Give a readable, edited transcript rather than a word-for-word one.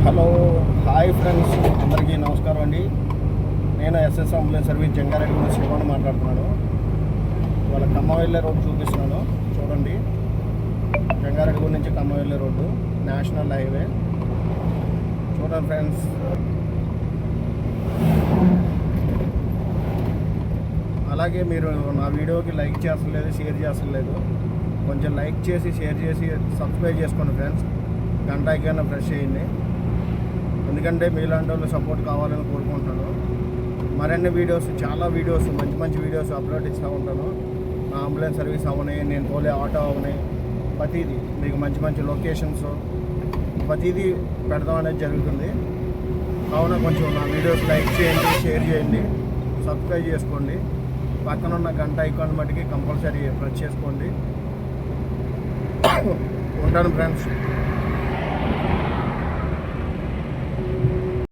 Hello hi friends, అందరికీ నమస్కారం అండి. నేను ఎస్ఎస్ అంబులెన్స్ సర్వీస్ జంగారెడ్డి నుంచి శివాని మాట్లాడుతున్నాను. ఇవాళ ఖమ్మం వెళ్ళే రోడ్డు చూపిస్తున్నాను, చూడండి. జంగారెడ్డి నుంచి ఖమ్మం వెళ్ళే రోడ్డు, నేషనల్ హైవే. చూడండి ఫ్రెండ్స్. అలాగే మీరు నా వీడియోకి లైక్ చేస్తలేదు, షేర్ చేస్తలేదు. కొంచెం లైక్ చేసి, షేర్ చేసి, సబ్స్క్రైబ్ చేసుకోండి ఫ్రెండ్స్. గంట ఐకాన్ ప్రెస్ చేయండి. ఎందుకంటే మీలాంటి వాళ్ళు సపోర్ట్ కావాలని కోరుకుంటున్నాను. మరిన్ని వీడియోస్, చాలా వీడియోస్, మంచి మంచి వీడియోస్ అప్లోడ్ ఇస్తూ ఉంటాను. నా అంబులెన్స్ సర్వీస్ అవనాయి, నేను తోలే ఆటో అవనాయి, ప్రతిదీ మీకు మంచి మంచి లొకేషన్స్ ప్రతిదీ పెడదాం అనేది జరుగుతుంది. కావున కొంచెం నా వీడియోస్ లైక్ చేయండి, షేర్ చేయండి, సబ్స్క్రైబ్ చేసుకోండి. పక్కన ఉన్న గంట ఐకాన్ మటుకి కంపల్సరీ ప్రెస్ చేసుకోండి. ఉంటాను ఫ్రెండ్స్.